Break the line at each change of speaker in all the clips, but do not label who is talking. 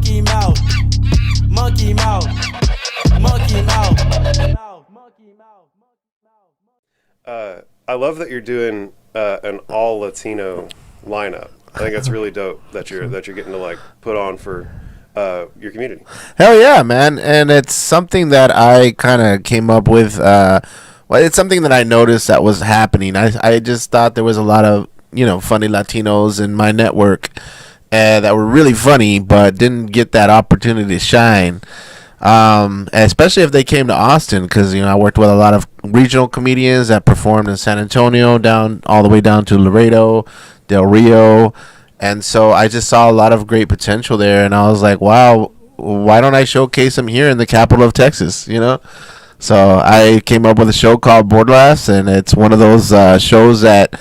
Monkey mouth. Monkey mouth. Monkey mouth.
I love that you're doing an all Latino lineup. I think that's really dope that you're getting to like put on for your community.
Hell yeah, man! And it's something that I kind of came up with. Well, it's something that I noticed that was happening. I just thought there was a lot of funny Latinos in my network that were really funny, but didn't get that opportunity to shine. Especially if they came to Austin, because I worked with a lot of regional comedians that performed in San Antonio, down all the way down to Laredo, Del Rio, and so I just saw a lot of great potential there, and I was like, wow, why don't I showcase them here in the capital of Texas? So I came up with a show called Board Laughs, and it's one of those shows that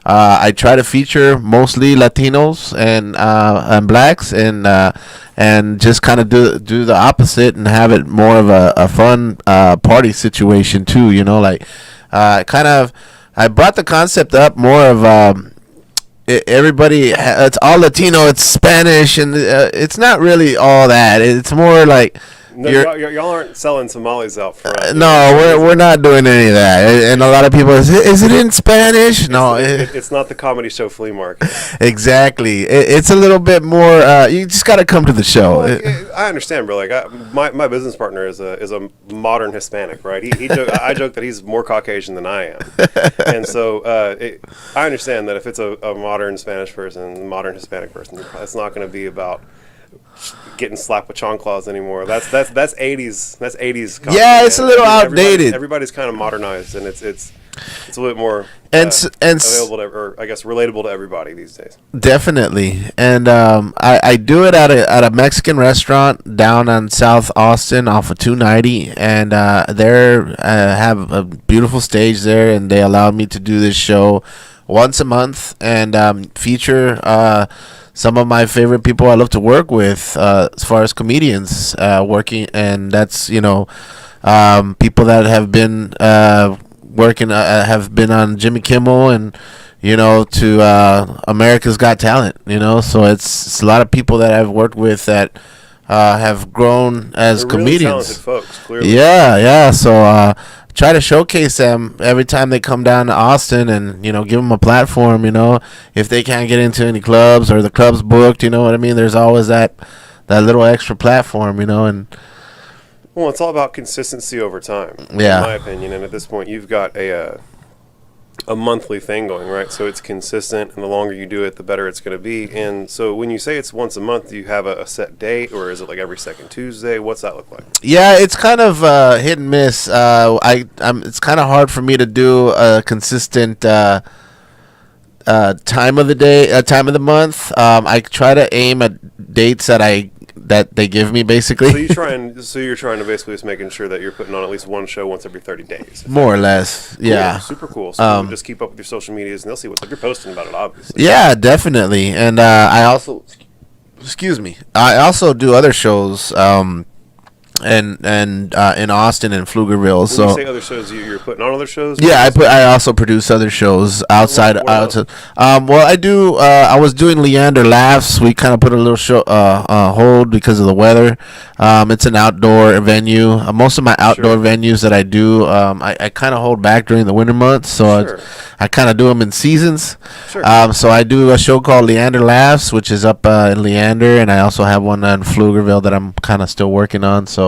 I try to feature mostly Latinos and blacks, and just kind of do the opposite and have it more of a fun party situation too. I brought the concept up more of everybody. It's all Latino. It's Spanish, and it's not really all that. It's more like.
No, y'all aren't selling tamales out front.
No, we're not doing any of that. And a lot of people is it in Spanish? No,
it's not the comedy show flea market.
Exactly. It's a little bit more. You just got to come to the show.
Well, I understand, bro. Like my business partner is a modern Hispanic, right? I joke that he's more Caucasian than I am, and so I understand that if it's a modern Spanish person, modern Hispanic person, it's not going to be about getting slapped with chanclas anymore. That's 80s. That's 80s comedy,
yeah, it's a little outdated.
Everybody's kind of modernized, and it's a little bit more available to, or I guess relatable to everybody these days.
Definitely. And I do it at a Mexican restaurant down on South Austin off of 290, and they have a beautiful stage there, and they allowed me to do this show once a month and feature some of my favorite people I love to work with as far as comedians working, and that's people that have been working have been on Jimmy Kimmel and to America's Got Talent, so it's a lot of people that I've worked with that have grown as
They're
comedians.
Really talented folks, clearly.
Yeah. So try to showcase them every time they come down to Austin, and give them a platform. If they can't get into any clubs or the club's booked, you know what I mean. There's always that little extra platform, and.
Well, it's all about consistency over time,
yeah,
in my opinion. And at this point, you've got a monthly thing going, right? So it's consistent, and the longer you do it, the better it's going to be. And so when you say it's once a month, do you have a set date, or is it like every second Tuesday? What's that look like?
Yeah, it's kind of hit and miss. It's kind of hard for me to do a consistent time of the day, time of the month. I try to aim at dates that they give me, basically.
So you're trying to basically just making sure that you're putting on at least one show once every 30 days.
More or less, yeah.
Cool, super cool. So just keep up with your social medias, and they'll see what you're posting about it, obviously.
Yeah, definitely. And I also do other shows. And in Austin and Pflugerville.
When
so
you say other shows, you're putting on other shows?
Yeah, I also produce other shows outside. Well, I do. I was doing Leander Laughs. We kind of put a little show hold because of the weather. It's an outdoor venue. Most of my outdoor venues that I do, I kind of hold back during the winter months. So I kind of do them in seasons.
Sure.
So I do a show called Leander Laughs, which is up in Leander, and I also have one in Pflugerville that I'm kind of still working on. So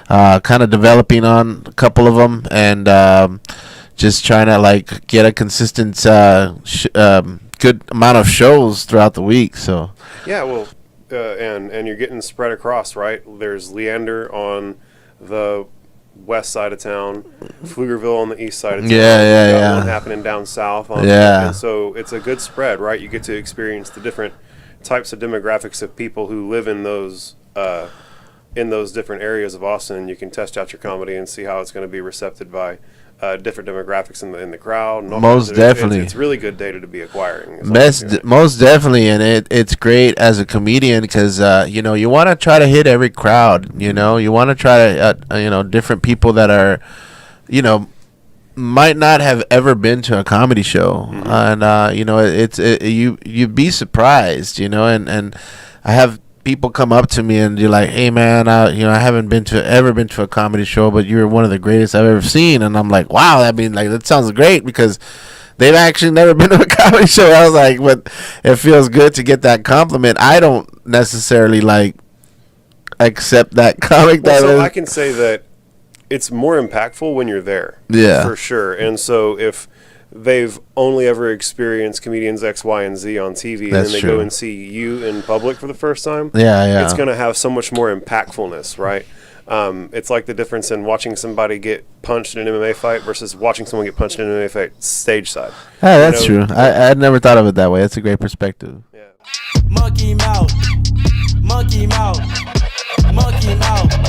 kind of developing on a couple of them, and just trying to get a consistent good amount of shows throughout the week. So
yeah, well, and you're getting spread across, right? There's Leander on the west side of town, Pflugerville on the east side of town.
Yeah.
One happening down south. And so it's a good spread, right? You get to experience the different types of demographics of people who live in those different areas of Austin, and you can test out your comedy and see how it's going to be receptive by different demographics in the crowd.
Most definitely.
It's really good data to be acquiring.
Most definitely, and it's great as a comedian because you want to try to hit every crowd. You want to try to different people that are might not have ever been to a comedy show, and you'd be surprised. And I have people come up to me and you're like, "Hey man, I haven't ever been to a comedy show, but you're one of the greatest I've ever seen." And I'm like, "Wow, I mean, like that sounds great," because they've actually never been to a comedy show. I was like, "But it feels good to get that compliment." I don't necessarily like accept that comic.
Well, so I can say that it's more impactful when you're there.
Yeah,
for sure. And so if they've only ever experienced comedians X, Y, and Z on TV, and then they go and see you in public for the first time, it's going to have so much more impactfulness, right? It's like the difference in watching somebody get punched in an MMA fight versus watching someone get punched in an MMA fight stage side.
Yeah, that's true. I'd never thought of it that way. That's a great perspective.
Monkey mouth, monkey mouth, monkey mouth.